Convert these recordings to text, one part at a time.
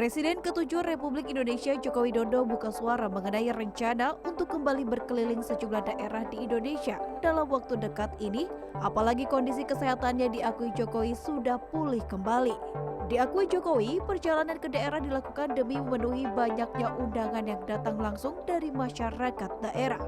Presiden ke-7 Republik Indonesia Joko Widodo buka suara mengenai rencana untuk kembali berkeliling sejumlah daerah di Indonesia dalam waktu dekat ini, apalagi kondisi kesehatannya diakui Jokowi sudah pulih kembali. Diakui Jokowi, perjalanan ke daerah dilakukan demi memenuhi banyaknya undangan yang datang langsung dari masyarakat daerah.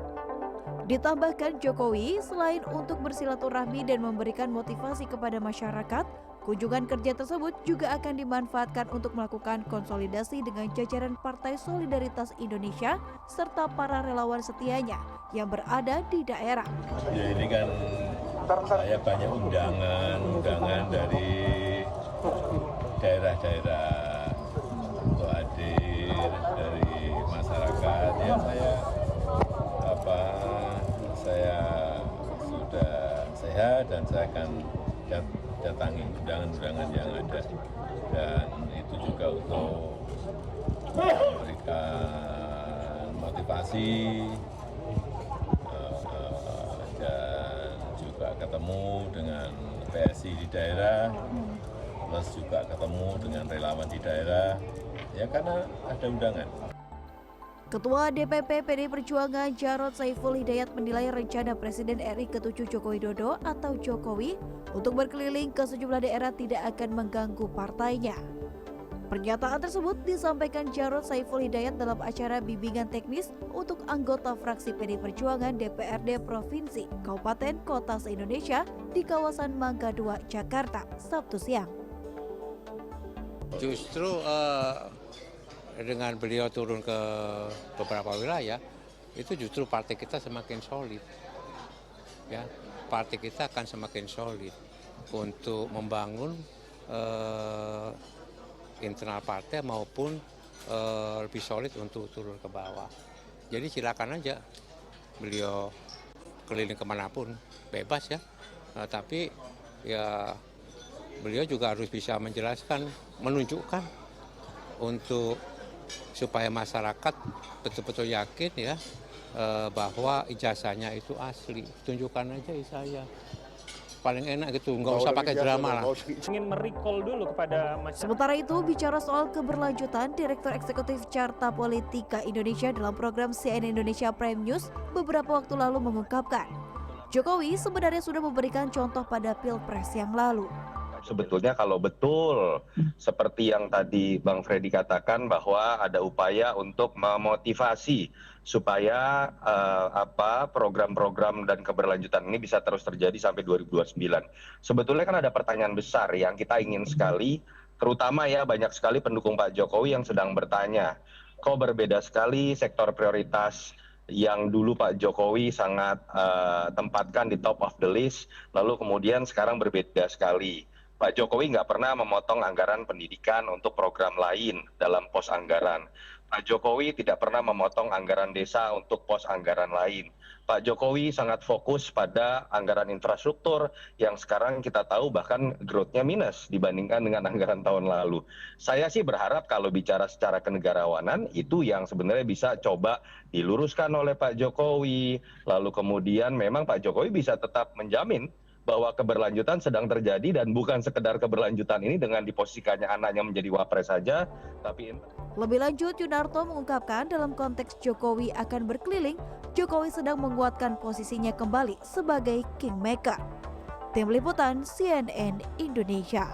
Ditambahkan Jokowi, selain untuk bersilaturahmi dan memberikan motivasi kepada masyarakat, kunjungan kerja tersebut juga akan dimanfaatkan untuk melakukan konsolidasi dengan jajaran Partai Solidaritas Indonesia serta para relawan setianya yang berada di daerah. Ya ini kan saya banyak undangan dari daerah-daerah untuk hadir dari masyarakat. Ya saya sudah sehat dan saya akan datangi undangan-undangan yang ada, dan itu juga untuk memberikan motivasi dan juga ketemu dengan PSI di daerah, plus juga ketemu dengan relawan di daerah, ya karena ada undangan. Ketua DPP PDI Perjuangan Jarod Saiful Hidayat menilai rencana Presiden RI ke-7 Joko Widodo atau Jokowi untuk berkeliling ke sejumlah daerah tidak akan mengganggu partainya. Pernyataan tersebut disampaikan Jarod Saiful Hidayat dalam acara bimbingan teknis untuk anggota fraksi PDI Perjuangan DPRD Provinsi, Kabupaten, Kota se-Indonesia di kawasan Mangga 2, Jakarta, Sabtu siang. Justru dengan beliau turun ke beberapa wilayah, itu justru partai kita semakin solid. Ya, partai kita akan semakin solid untuk membangun internal partai maupun lebih solid untuk turun ke bawah. Jadi silakan aja beliau keliling kemanapun, bebas ya. Tapi ya beliau juga harus bisa menjelaskan, menunjukkan untuk supaya masyarakat betul-betul yakin ya bahwa ijazahnya itu asli. Tunjukkan aja ijazahnya. Paling enak gitu, nggak usah pakai drama lah. Ingin merecall dulu kepada masyarakat. Sementara itu, bicara soal keberlanjutan, Direktur Eksekutif Carta Politika Indonesia dalam program CNN Indonesia Prime News beberapa waktu lalu mengungkapkan, Jokowi sebenarnya sudah memberikan contoh pada Pilpres yang lalu. Sebetulnya kalau betul seperti yang tadi Bang Freddy katakan bahwa ada upaya untuk memotivasi supaya program-program dan keberlanjutan ini bisa terus terjadi sampai 2029. Sebetulnya kan ada pertanyaan besar yang kita ingin sekali, terutama ya banyak sekali pendukung Pak Jokowi yang sedang bertanya, kok berbeda sekali sektor prioritas yang dulu Pak Jokowi sangat tempatkan di top of the list, lalu kemudian sekarang berbeda sekali. Pak Jokowi nggak pernah memotong anggaran pendidikan untuk program lain dalam pos anggaran. Pak Jokowi tidak pernah memotong anggaran desa untuk pos anggaran lain. Pak Jokowi sangat fokus pada anggaran infrastruktur yang sekarang kita tahu bahkan growth-nya minus dibandingkan dengan anggaran tahun lalu. Saya sih berharap kalau bicara secara kenegarawanan itu yang sebenarnya bisa coba diluruskan oleh Pak Jokowi. Lalu kemudian memang Pak Jokowi bisa tetap menjamin bahwa keberlanjutan sedang terjadi dan bukan sekedar keberlanjutan ini dengan diposisikannya anaknya menjadi wapres saja, tapi lebih lanjut, Yunarto mengungkapkan dalam konteks Jokowi akan berkeliling, Jokowi sedang menguatkan posisinya kembali sebagai kingmaker. Tim Liputan CNN Indonesia.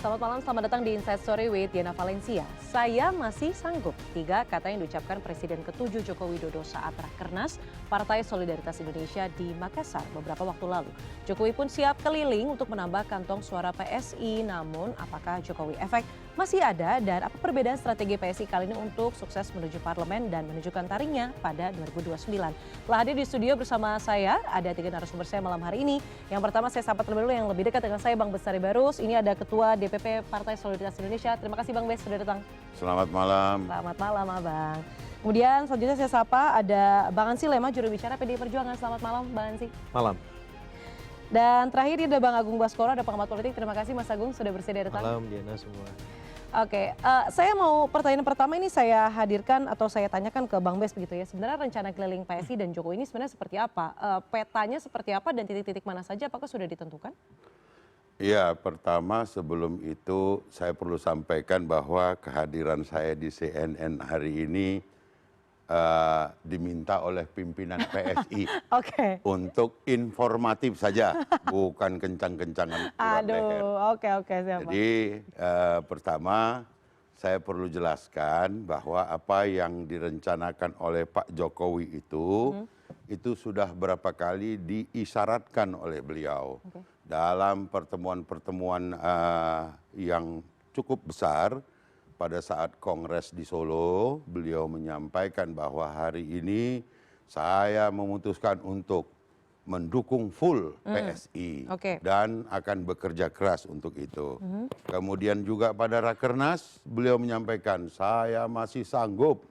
Selamat malam, selamat datang di Inside Story with Diana Valencia. Saya masih sanggup. 3 kata yang diucapkan Presiden ke-7 Joko Widodo saat Rakernas Partai Solidaritas Indonesia di Makassar beberapa waktu lalu. Jokowi pun siap keliling untuk menambah kantong suara PSI. Namun apakah Jokowi efek masih ada dan apa perbedaan strategi PSI kali ini untuk sukses menuju parlemen dan menunjukkan taringnya pada 2029? Telah hadir di studio bersama saya, ada 3 narasumber saya malam hari ini. Yang pertama saya sapa terlebih dahulu yang lebih dekat dengan saya, Bang Bestari Barus. Ini ada Ketua DPP Partai Solidaritas Indonesia. Terima kasih Bang Bes sudah datang. Selamat malam. Selamat malam Abang. Kemudian selanjutnya saya sapa ada Bang Ansi Lema, juru bicara PDI Perjuangan. Selamat malam Bang Ansi. Malam. Dan terakhir ada Bang Agung Baskoro, ada pengamat politik. Terima kasih Mas Agung sudah bersedia datang. Malam Diana semua. Oke, saya mau pertanyaan pertama ini saya hadirkan atau saya tanyakan ke Bang Bes begitu ya. Sebenarnya rencana keliling PSI dan Jokowi ini sebenarnya seperti apa? Petanya seperti apa dan titik-titik mana saja apakah sudah ditentukan? Ya, pertama sebelum itu saya perlu sampaikan bahwa kehadiran saya di CNN hari ini diminta oleh pimpinan PSI Oke. untuk informatif saja, bukan kencang-kencangan urat leher. Aduh, oke siap. Jadi pertama saya perlu jelaskan bahwa apa yang direncanakan oleh Pak Jokowi itu sudah berapa kali diisyaratkan oleh beliau. Dalam pertemuan-pertemuan yang cukup besar pada saat Kongres di Solo, beliau menyampaikan bahwa hari ini saya memutuskan untuk mendukung full PSI dan akan bekerja keras untuk itu. Kemudian juga pada Rakernas beliau menyampaikan saya masih sanggup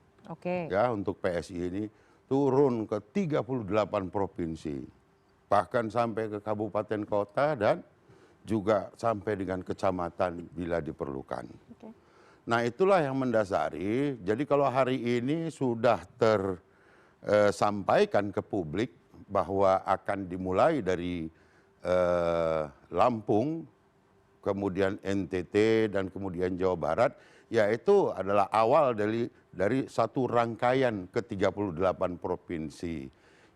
ya untuk PSI ini turun ke 38 provinsi. Bahkan sampai ke kabupaten kota dan juga sampai dengan kecamatan bila diperlukan. Nah itulah yang mendasari, jadi kalau hari ini sudah tersampaikan ke publik bahwa akan dimulai dari Lampung, kemudian NTT dan kemudian Jawa Barat, ya itu adalah awal dari satu rangkaian ke 38 provinsi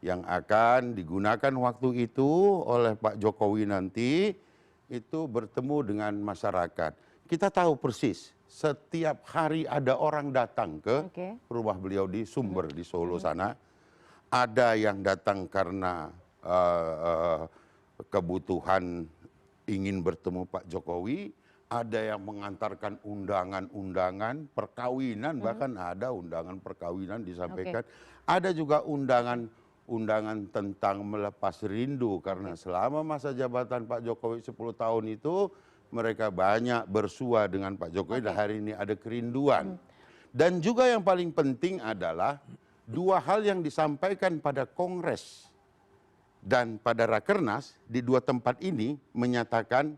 yang akan digunakan waktu itu oleh Pak Jokowi nanti itu bertemu dengan masyarakat. Kita tahu persis setiap hari ada orang datang ke rumah beliau di Sumber di Solo sana. Ada yang datang karena kebutuhan ingin bertemu Pak Jokowi, ada yang mengantarkan undangan-undangan perkawinan, bahkan ada undangan perkawinan disampaikan. Ada juga undangan tentang melepas rindu karena selama masa jabatan Pak Jokowi 10 tahun itu mereka banyak bersua dengan Pak Jokowi dan hari ini ada kerinduan. Dan juga yang paling penting adalah dua hal yang disampaikan pada Kongres dan pada Rakernas di dua tempat ini menyatakan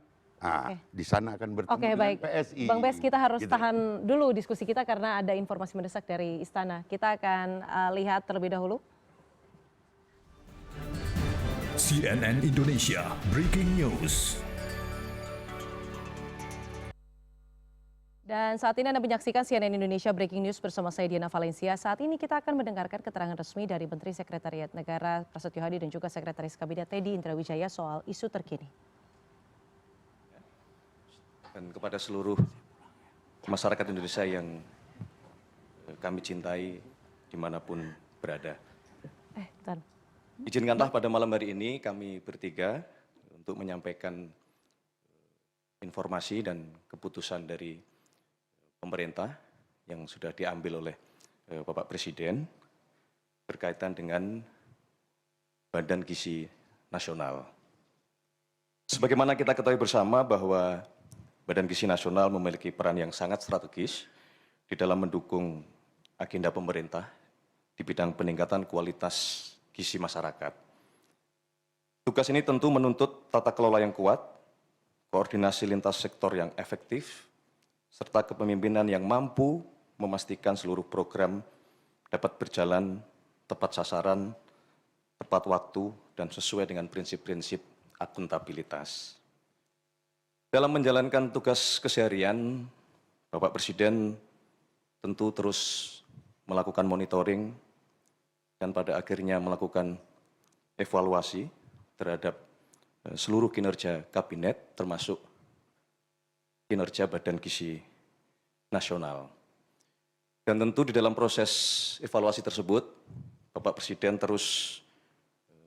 di sana akan bertemu dengan PSI. Bang Bes, kita harus tahan dulu diskusi kita karena ada informasi mendesak dari Istana. Kita akan lihat terlebih dahulu. CNN Indonesia Breaking News. Dan saat ini Anda menyaksikan CNN Indonesia Breaking News bersama saya Diana Valencia. Saat ini kita akan mendengarkan keterangan resmi dari Menteri Sekretariat Negara Prasetyo Hadi dan juga Sekretaris Kabinet Teddy Indrawijaya soal isu terkini. Dan kepada seluruh masyarakat Indonesia yang kami cintai dimanapun berada. Izinkanlah pada malam hari ini kami bertiga untuk menyampaikan informasi dan keputusan dari pemerintah yang sudah diambil oleh Bapak Presiden berkaitan dengan Badan Gizi Nasional. Sebagaimana kita ketahui bersama bahwa Badan Gizi Nasional memiliki peran yang sangat strategis di dalam mendukung agenda pemerintah di bidang peningkatan kualitas gizi masyarakat. Tugas ini tentu menuntut tata kelola yang kuat, koordinasi lintas sektor yang efektif, serta kepemimpinan yang mampu memastikan seluruh program dapat berjalan tepat sasaran, tepat waktu, dan sesuai dengan prinsip-prinsip akuntabilitas. Dalam menjalankan tugas keseharian, Bapak Presiden tentu terus melakukan monitoring dan pada akhirnya melakukan evaluasi terhadap seluruh kinerja kabinet termasuk kinerja Badan Gizi Nasional. Dan tentu di dalam proses evaluasi tersebut, Bapak Presiden terus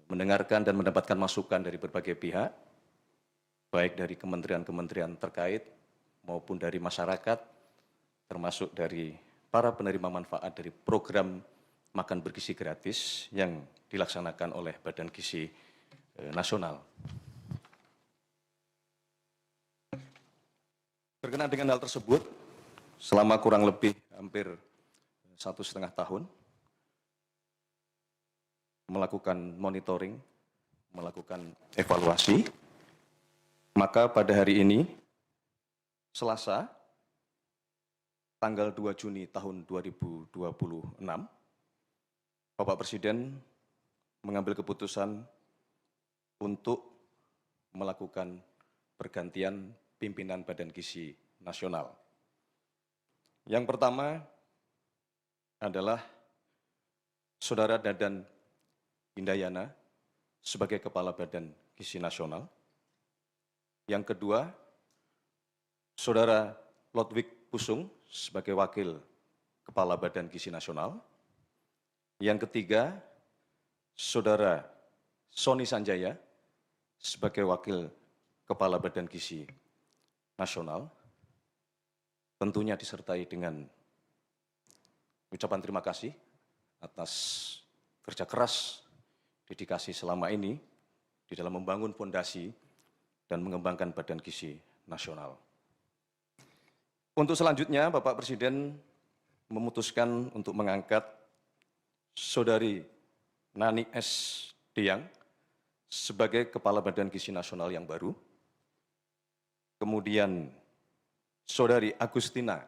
mendengarkan dan mendapatkan masukan dari berbagai pihak, baik dari kementerian-kementerian terkait maupun dari masyarakat, termasuk dari para penerima manfaat dari program makan bergizi gratis yang dilaksanakan oleh Badan Gizi Nasional. Berkenaan dengan hal tersebut, selama kurang lebih hampir 1,5 tahun, melakukan monitoring, melakukan evaluasi, maka pada hari ini, Selasa, tanggal 2 Juni tahun 2026, Bapak Presiden mengambil keputusan untuk melakukan pergantian pimpinan Badan Gizi Nasional. Yang pertama adalah Saudara Dadan Hindayana sebagai Kepala Badan Gizi Nasional. Yang kedua, Saudara Lodwig Pusung sebagai Wakil Kepala Badan Gizi Nasional. Yang ketiga, Saudara Sony Sanjaya sebagai Wakil Kepala Badan Gizi Nasional. Tentunya disertai dengan ucapan terima kasih atas kerja keras, dedikasi selama ini di dalam membangun fondasi dan mengembangkan Badan Gizi Nasional. Untuk selanjutnya, Bapak Presiden memutuskan untuk mengangkat Saudari Nani S. Diang sebagai Kepala Badan Gizi Nasional yang baru. Kemudian Saudari Agustina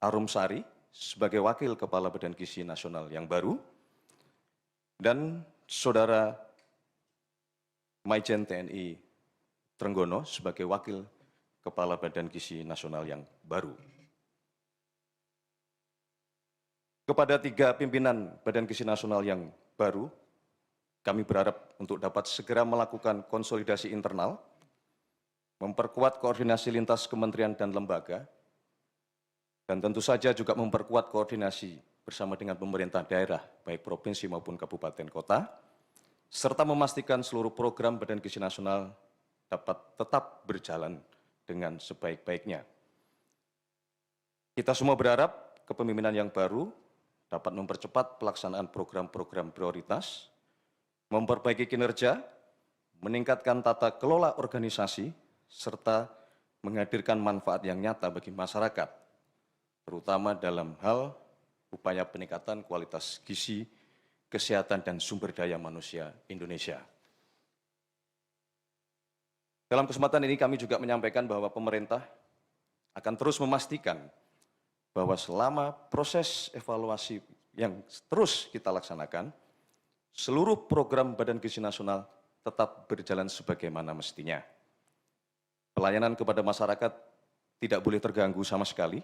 Arumsari sebagai Wakil Kepala Badan Gizi Nasional yang baru. Dan Saudara Maijen TNI Trenggono sebagai Wakil Kepala Badan Gizi Nasional yang baru. Kepada 3 pimpinan Badan Gizi Nasional yang baru, kami berharap untuk dapat segera melakukan konsolidasi internal, memperkuat koordinasi lintas kementerian dan lembaga, dan tentu saja juga memperkuat koordinasi bersama dengan pemerintah daerah, baik provinsi maupun kabupaten kota, serta memastikan seluruh program Badan Gizi Nasional dapat tetap berjalan dengan sebaik-baiknya. Kita semua berharap kepemimpinan yang baru dapat mempercepat pelaksanaan program-program prioritas, memperbaiki kinerja, meningkatkan tata kelola organisasi, serta menghadirkan manfaat yang nyata bagi masyarakat, terutama dalam hal upaya peningkatan kualitas gizi, kesehatan, dan sumber daya manusia Indonesia. Dalam kesempatan ini kami juga menyampaikan bahwa pemerintah akan terus memastikan bahwa selama proses evaluasi yang terus kita laksanakan, seluruh program Badan Gizi Nasional tetap berjalan sebagaimana mestinya. Pelayanan kepada masyarakat tidak boleh terganggu sama sekali,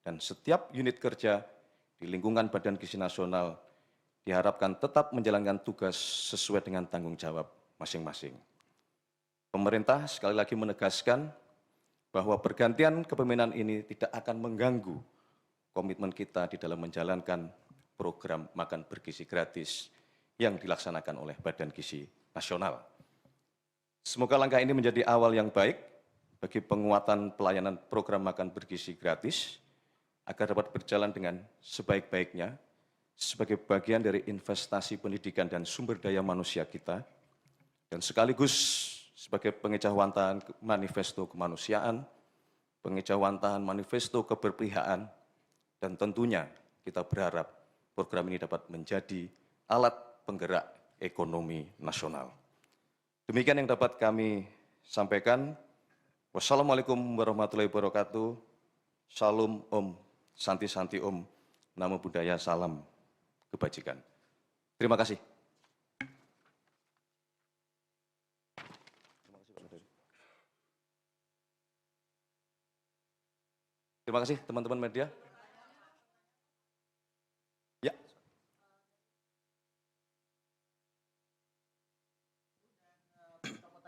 dan setiap unit kerja di lingkungan Badan Gizi Nasional diharapkan tetap menjalankan tugas sesuai dengan tanggung jawab masing-masing. Pemerintah sekali lagi menegaskan bahwa pergantian kepemimpinan ini tidak akan mengganggu komitmen kita di dalam menjalankan program makan bergizi gratis yang dilaksanakan oleh Badan Gizi Nasional. Semoga langkah ini menjadi awal yang baik bagi penguatan pelayanan program makan bergizi gratis agar dapat berjalan dengan sebaik-baiknya sebagai bagian dari investasi pendidikan dan sumber daya manusia kita, dan sekaligus sebagai pengejauhantahan manifesto kemanusiaan, pengejauhantahan manifesto keberpihakan, dan tentunya kita berharap program ini dapat menjadi alat penggerak ekonomi nasional. Demikian yang dapat kami sampaikan. Wassalamualaikum warahmatullahi wabarakatuh. Salam Om, Santi Santi Om, Namo Buddhaya, salam kebajikan. Terima kasih. Terima kasih teman-teman media. Ya.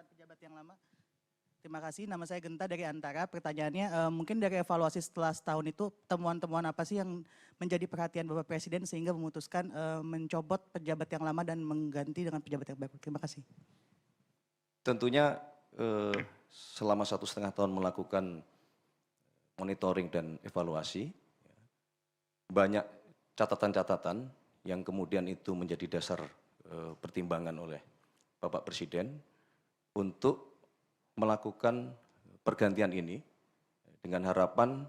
Pejabat yang lama. Terima kasih, nama saya Genta dari Antara. Pertanyaannya, mungkin dari evaluasi setelah setahun itu, temuan-temuan apa sih yang menjadi perhatian Bapak Presiden sehingga memutuskan mencopot pejabat yang lama dan mengganti dengan pejabat yang baru? Terima kasih. Tentunya selama 1,5 tahun melakukan monitoring dan evaluasi, banyak catatan-catatan yang kemudian itu menjadi dasar pertimbangan oleh Bapak Presiden untuk melakukan pergantian ini dengan harapan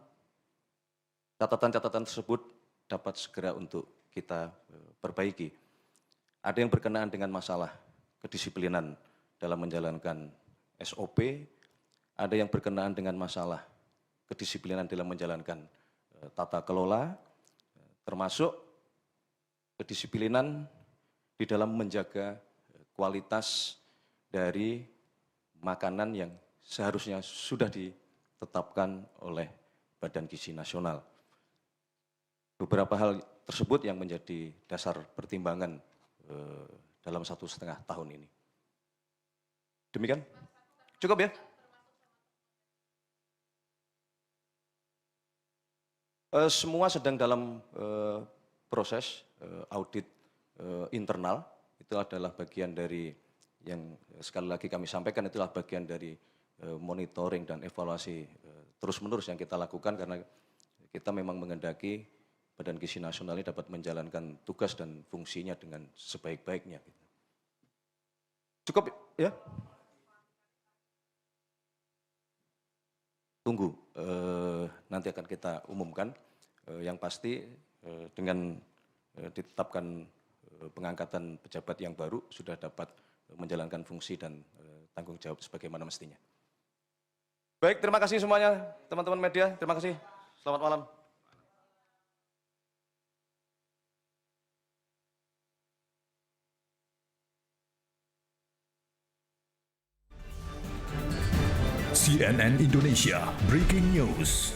catatan-catatan tersebut dapat segera untuk kita perbaiki. Ada yang berkenaan dengan masalah kedisiplinan dalam menjalankan SOP, ada yang berkenaan dengan masalah kedisiplinan dalam menjalankan tata kelola, termasuk kedisiplinan di dalam menjaga kualitas dari makanan yang seharusnya sudah ditetapkan oleh Badan Gizi Nasional. Beberapa hal tersebut yang menjadi dasar pertimbangan dalam 1,5 tahun ini. Demikian? Cukup ya? Semua sedang dalam proses audit internal. Itu adalah bagian dari yang sekali lagi kami sampaikan, itulah bagian dari monitoring dan evaluasi terus-menerus yang kita lakukan karena kita memang menghendaki Badan Gizi Nasional ini dapat menjalankan tugas dan fungsinya dengan sebaik-baiknya. Cukup ya? Tunggu, nanti akan kita umumkan. Yang pasti dengan ditetapkan pengangkatan pejabat yang baru sudah dapat menjalankan fungsi dan tanggung jawab sebagaimana mestinya. Baik, terima kasih semuanya teman-teman media. Terima kasih. Selamat malam. CNN Indonesia Breaking News.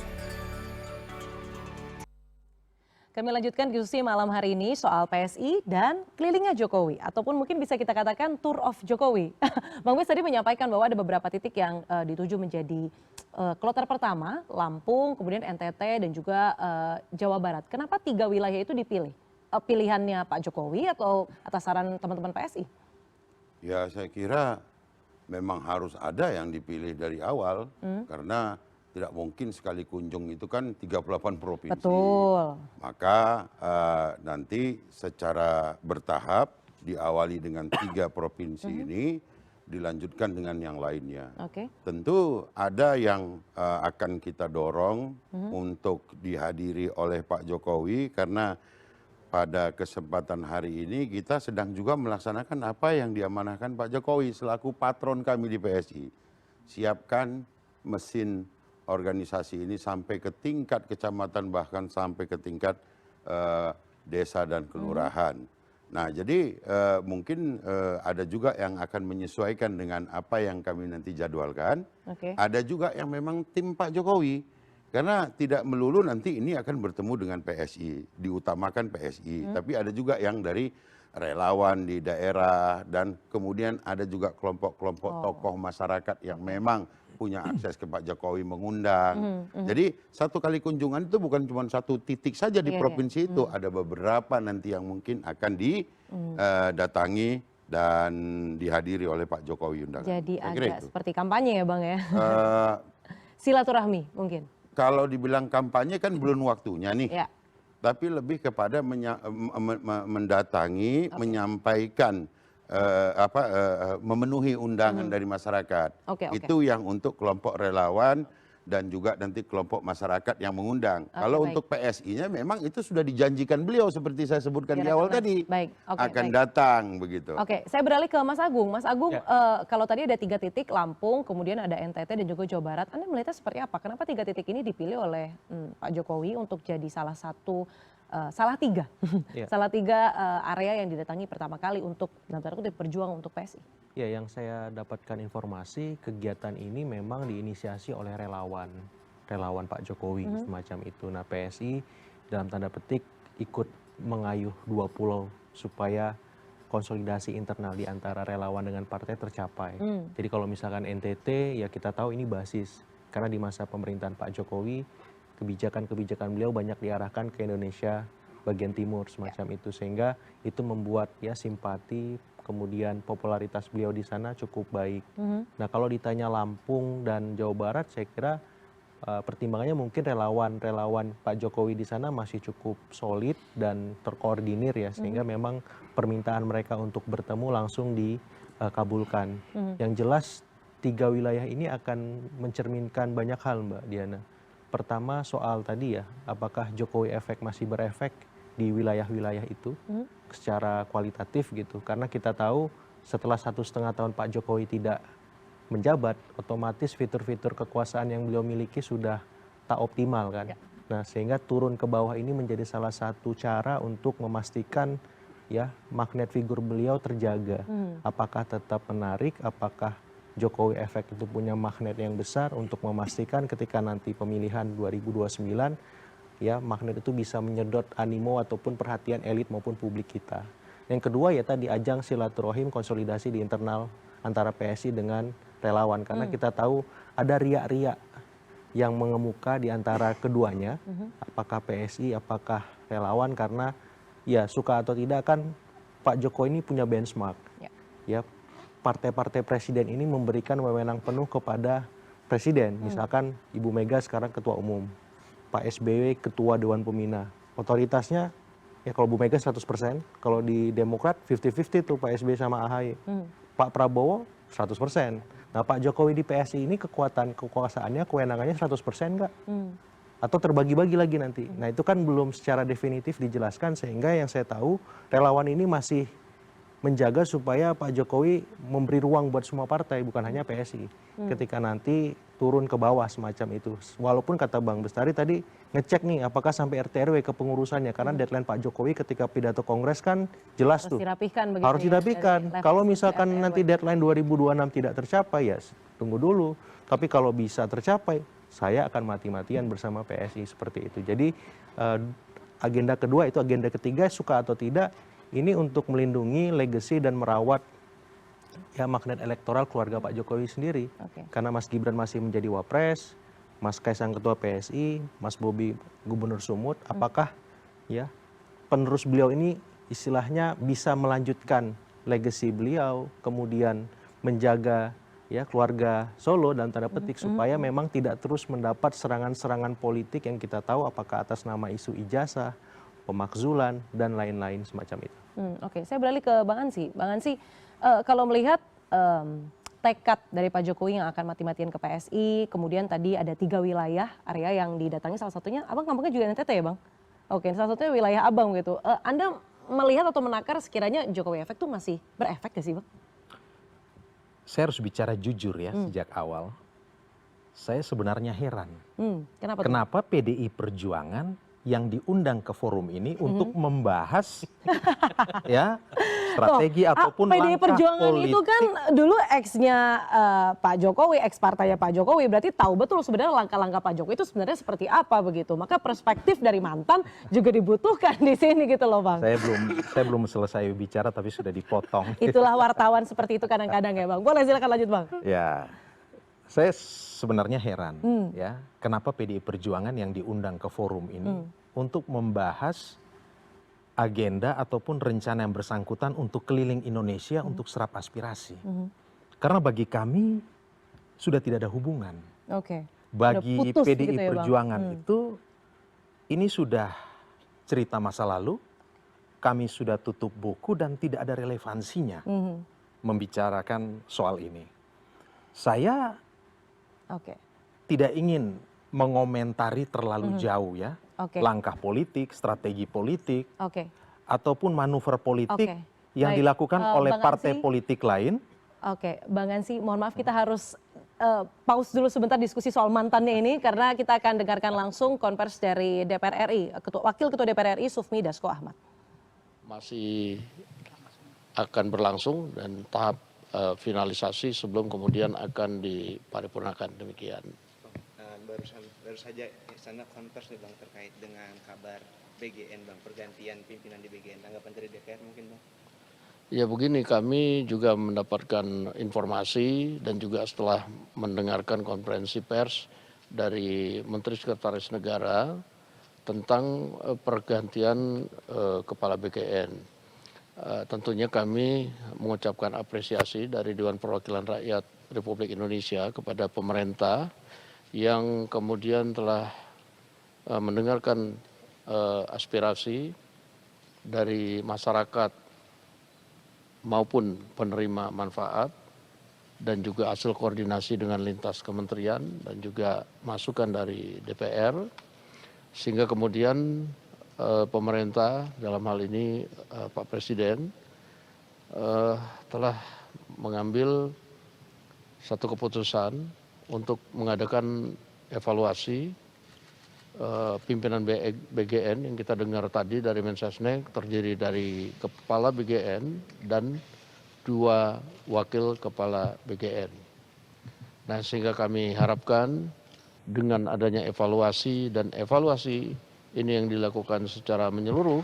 Kami lanjutkan diskusi malam hari ini soal PSI dan kelilingnya Jokowi. Ataupun mungkin bisa kita katakan tour of Jokowi. Bang Bes tadi menyampaikan bahwa ada beberapa titik yang dituju menjadi kloter pertama, Lampung, kemudian NTT dan juga Jawa Barat. Kenapa 3 wilayah itu dipilih? Pilihannya Pak Jokowi atau atas saran teman-teman PSI? Ya saya kira memang harus ada yang dipilih dari awal karena tidak mungkin sekali kunjung itu kan 38 provinsi. Betul. Maka nanti secara bertahap diawali dengan 3 provinsi ini, dilanjutkan dengan yang lainnya. Tentu ada yang akan kita dorong untuk dihadiri oleh Pak Jokowi karena pada kesempatan hari ini kita sedang juga melaksanakan apa yang diamanahkan Pak Jokowi selaku patron kami di PSI. Siapkan mesin organisasi ini sampai ke tingkat kecamatan bahkan sampai ke tingkat desa dan kelurahan. Nah jadi mungkin ada juga yang akan menyesuaikan dengan apa yang kami nanti jadwalkan. Ada juga yang memang tim Pak Jokowi. Karena tidak melulu nanti ini akan bertemu dengan PSI, diutamakan PSI. Tapi ada juga yang dari relawan di daerah dan kemudian ada juga kelompok-kelompok tokoh masyarakat yang memang punya akses ke Pak Jokowi mengundang. Jadi satu kali kunjungan itu bukan cuma satu titik saja di provinsi itu. Ada beberapa nanti yang mungkin akan didatangi dan dihadiri oleh Pak Jokowi undangan. Jadi agak seperti kampanye ya Bang ya? Silaturahmi mungkin? Kalau dibilang kampanye kan belum waktunya nih. Tapi lebih kepada mendatangi, menyampaikan, memenuhi undangan dari masyarakat. Itu yang untuk kelompok relawan dan juga nanti kelompok masyarakat yang mengundang. Kalau untuk PSI-nya memang itu sudah dijanjikan beliau seperti saya sebutkan di awal tadi. Akan datang begitu. Saya beralih ke Mas Agung. Mas Agung, kalau tadi ada 3 titik, Lampung, kemudian ada NTT dan juga Jawa Barat. Anda melihatnya seperti apa? Kenapa 3 titik ini dipilih oleh Pak Jokowi untuk jadi salah tiga area yang didatangi pertama kali untuk dalam tanda kutip berjuang untuk PSI? Ya, yang saya dapatkan informasi kegiatan ini memang diinisiasi oleh relawan Pak Jokowi semacam itu. Nah PSI dalam tanda petik ikut mengayuh 2 pulau supaya konsolidasi internal di antara relawan dengan partai tercapai. Jadi kalau misalkan NTT ya kita tahu ini basis karena di masa pemerintahan Pak Jokowi kebijakan-kebijakan beliau banyak diarahkan ke Indonesia bagian timur semacam itu sehingga itu membuat ya simpati kemudian popularitas beliau di sana cukup baik. Nah kalau ditanya Lampung dan Jawa Barat saya kira pertimbangannya mungkin relawan Pak Jokowi di sana masih cukup solid dan terkoordinir ya sehingga memang permintaan mereka untuk bertemu langsung dikabulkan. Yang jelas 3 wilayah ini akan mencerminkan banyak hal Mbak Diana. Pertama soal tadi ya apakah Jokowi efek masih berefek di wilayah-wilayah itu secara kualitatif gitu karena kita tahu setelah 1,5 tahun Pak Jokowi tidak menjabat otomatis fitur-fitur kekuasaan yang beliau miliki sudah tak optimal kan. Nah, sehingga turun ke bawah ini menjadi salah satu cara untuk memastikan ya magnet figur beliau terjaga. Apakah tetap menarik, apakah Jokowi efek itu punya magnet yang besar untuk memastikan ketika nanti pemilihan 2029 ya magnet itu bisa menyedot animo ataupun perhatian elit maupun publik kita. Yang kedua ya tadi ajang silaturahim konsolidasi di internal antara PSI dengan relawan karena kita tahu ada riak-riak yang mengemuka di antara keduanya, apakah PSI, apakah relawan karena ya suka atau tidak kan Pak Jokowi ini punya benchmark. Ya, partai-partai presiden ini memberikan wewenang penuh kepada presiden. Misalkan Ibu Mega sekarang ketua umum, Pak SBY ketua Dewan Pembina. Otoritasnya ya kalau Bu Mega 100%, kalau di Demokrat 50-50 tuh Pak SBY sama AHY. Pak Prabowo 100%. Nah Pak Jokowi di PSI ini kekuasaannya, kewenangannya 100% nggak? Atau terbagi-bagi lagi nanti. Nah itu kan belum secara definitif dijelaskan sehingga yang saya tahu relawan ini masih menjaga supaya Pak Jokowi memberi ruang buat semua partai, bukan hanya PSI. Ketika nanti turun ke bawah semacam itu. Walaupun kata Bang Bestari tadi ngecek nih apakah sampai RT/RW kepengurusannya. Karena deadline Pak Jokowi ketika pidato kongres kan jelas tuh. Harus dirapihkan. Kalau misalkan nanti deadline 2026 tidak tercapai ya tunggu dulu. Tapi kalau bisa tercapai saya akan mati-matian bersama PSI seperti itu. Jadi agenda kedua itu agenda ketiga suka atau tidak ini untuk melindungi legacy dan merawat ya magnet elektoral keluarga Pak Jokowi sendiri. Karena Mas Gibran masih menjadi wapres, Mas Kaisang ketua PSI, Mas Bobi gubernur Sumut, apakah ya penerus beliau ini istilahnya bisa melanjutkan legacy beliau, kemudian menjaga ya keluarga Solo dalam tanda petik supaya memang tidak terus mendapat serangan-serangan politik yang kita tahu apakah atas nama isu ijazah, pemakzulan dan lain-lain semacam itu. Oke, saya beralih ke Bang Ansy. Bang Ansy, kalau melihat tekad dari Pak Jokowi yang akan mati-matian ke PSI, kemudian tadi ada 3 wilayah area yang didatangi, salah satunya, Abang kampungnya juga NTT ya Bang? Oke, salah satunya wilayah Abang gitu. Anda melihat atau menakar sekiranya Jokowi efek itu masih berefek gak sih Bang? Saya harus bicara jujur ya sejak awal. Saya sebenarnya heran. Kenapa PDI Perjuangan yang diundang ke forum ini untuk membahas ya strategi ataupun PDI langkah Perjuangan politik. itu kan dulu ex-nya Pak Jokowi, ex partainya Pak Jokowi, berarti tahu betul sebenarnya langkah-langkah Pak Jokowi itu sebenarnya seperti apa begitu. Maka perspektif dari mantan juga dibutuhkan di sini gitu loh Bang. Saya belum selesai bicara tapi sudah dipotong. Itulah wartawan seperti itu kadang-kadang ya Bang. Boleh silakan lanjut Bang. Ya, saya sebenarnya heran ya kenapa PDI Perjuangan yang diundang ke forum ini untuk membahas agenda ataupun rencana yang bersangkutan untuk keliling Indonesia untuk serap aspirasi. Karena bagi kami sudah tidak ada hubungan. Bagi PDI gitu ya, Perjuangan itu ini sudah cerita masa lalu, kami sudah tutup buku dan tidak ada relevansinya membicarakan soal ini. Saya tidak ingin mengomentari terlalu jauh ya langkah politik, strategi politik, ataupun manuver politik yang dilakukan oleh partai politik lain. Bang Ansy, mohon maaf kita harus pause dulu sebentar diskusi soal mantannya ini karena kita akan dengarkan langsung konversi dari DPR RI, Wakil Ketua DPR RI Sufmi Dasko Ahmad. Masih akan berlangsung dan tahap finalisasi sebelum kemudian akan diparipurnakan demikian. Baru saja istana konversi Bang terkait dengan kabar BGN Bang, pergantian pimpinan di BGN, tanggapan dari DPR mungkin Bang? Ya begini, kami juga mendapatkan informasi dan juga setelah mendengarkan konferensi pers dari Menteri Sekretaris Negara tentang pergantian kepala BGN. Tentunya kami mengucapkan apresiasi dari Dewan Perwakilan Rakyat Republik Indonesia kepada pemerintah yang kemudian telah mendengarkan aspirasi dari masyarakat maupun penerima manfaat dan juga hasil koordinasi dengan lintas kementerian dan juga masukan dari DPR sehingga kemudian pemerintah dalam hal ini Pak Presiden telah mengambil satu keputusan untuk mengadakan evaluasi pimpinan BGN yang kita dengar tadi dari Mensesnek terdiri dari Kepala BGN dan 2 Wakil Kepala BGN. Nah, sehingga kami harapkan dengan adanya evaluasi dan evaluasi ini yang dilakukan secara menyeluruh,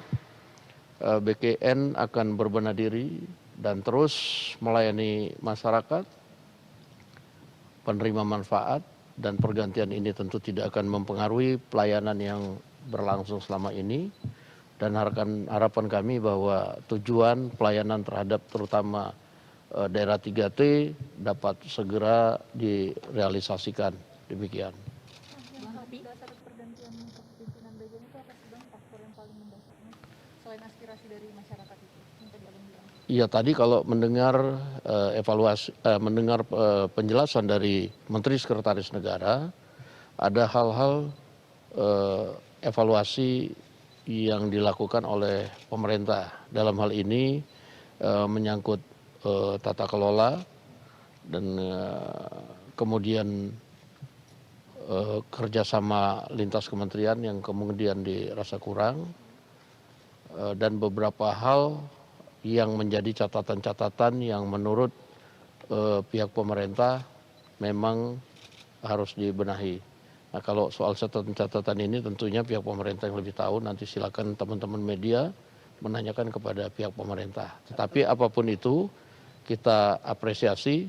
BGN akan berbenah diri dan terus melayani masyarakat, penerima manfaat, dan pergantian ini tentu tidak akan mempengaruhi pelayanan yang berlangsung selama ini. Dan harapan kami bahwa tujuan pelayanan terhadap terutama daerah 3T dapat segera direalisasikan. Demikian. Dasar pergantian pimpinan BGN itu apa sih Bang, faktor yang paling mendasarnya selain aspirasi dari masyarakat itu yang tadi Abang bilang? Iya, tadi kalau mendengar penjelasan dari Menteri Sekretaris Negara, ada hal-hal evaluasi yang dilakukan oleh pemerintah. Dalam hal ini menyangkut tata kelola dan kemudian kerjasama lintas kementerian yang kemudian dirasa kurang, dan beberapa hal yang menjadi catatan-catatan yang menurut pihak pemerintah memang harus dibenahi. Nah, kalau soal catatan-catatan ini tentunya pihak pemerintah yang lebih tahu, nanti silakan teman-teman media menanyakan kepada pihak pemerintah. Tetapi apapun itu kita apresiasi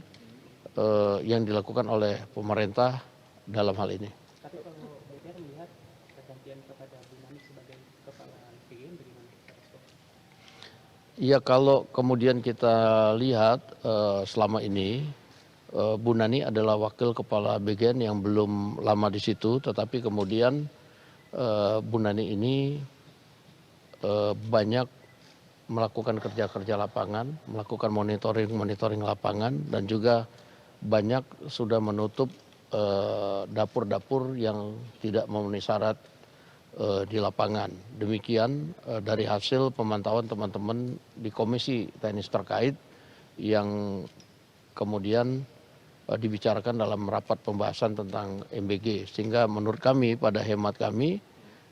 yang dilakukan oleh pemerintah dalam hal ini. Tapi kalau DPR melihat pergantian kepada Bu Nani sebagai kepala BGN bagaimana? Ya, kalau kemudian kita lihat selama ini Bu Nani adalah wakil kepala BGN yang belum lama di situ, tetapi kemudian Bu Nani ini banyak melakukan kerja-kerja lapangan, melakukan monitoring lapangan, dan juga banyak sudah menutup dapur-dapur yang tidak memenuhi syarat di lapangan. Demikian dari hasil pemantauan teman-teman di komisi teknis terkait yang kemudian dibicarakan dalam rapat pembahasan tentang MBG. Sehingga menurut kami, pada hemat kami,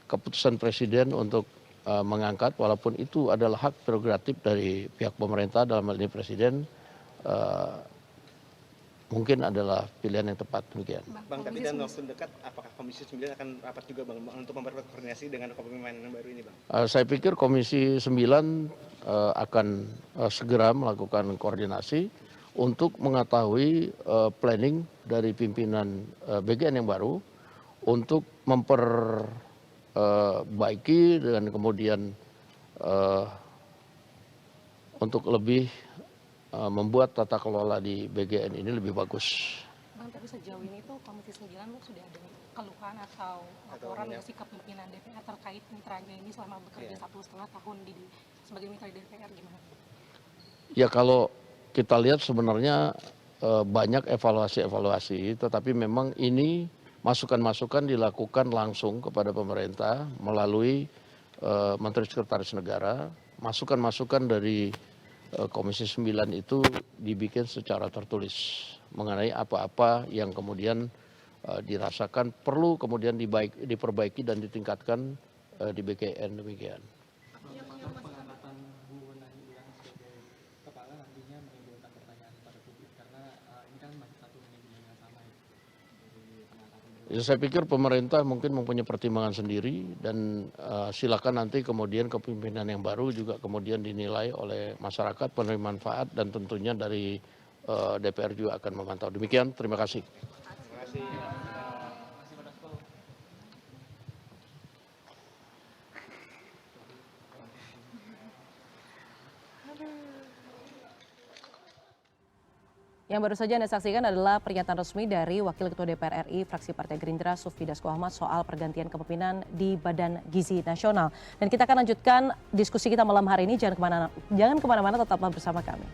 keputusan Presiden untuk mengangkat, walaupun itu adalah hak prerogatif dari pihak pemerintah, dalam hal ini Presiden, mungkin adalah pilihan yang tepat. Demikian. Bang, tapi dalam waktu dekat apakah Komisi 9 akan rapat juga Bang untuk memperkuat koordinasi dengan kepemimpinan yang baru ini Bang? Saya pikir Komisi 9 akan segera melakukan koordinasi untuk mengetahui planning dari pimpinan BGN yang baru untuk memperbaiki dan kemudian untuk lebih membuat tata kelola di BGN ini lebih bagus. Bang, tapi sejauh ini tuh Komisi 9 sudah ada keluhan atau laporan dari sikap pimpinan DPR terkait mitranya ini selama bekerja 1,5 tahun sebagai mitra DPR, gimana? Ya, kalau kita lihat sebenarnya banyak evaluasi, tetapi memang ini masukan-masukan dilakukan langsung kepada pemerintah melalui Menteri Sekretaris Negara. Masukan-masukan dari Komisi 9 itu dibikin secara tertulis mengenai apa-apa yang kemudian dirasakan perlu kemudian diperbaiki dan ditingkatkan di BGN. Demikian. Pengangkatan Bu Nani Ulang sebagai kepala nantinya menimbulkan pertanyaan pada publik karena ini kan masih satu manajemen yang sama ya. Ya, saya pikir pemerintah mungkin mempunyai pertimbangan sendiri dan silakan nanti kemudian kepemimpinan yang baru juga kemudian dinilai oleh masyarakat, penerima manfaat, dan tentunya dari DPR juga akan memantau. Demikian, terima kasih. Terima kasih. Yang baru saja Anda saksikan adalah pernyataan resmi dari Wakil Ketua DPR RI fraksi Partai Gerindra Sufmi Dasko Ahmad soal pergantian kepemimpinan di Badan Gizi Nasional. Dan kita akan lanjutkan diskusi kita malam hari ini. Jangan kemana-mana, tetaplah bersama kami.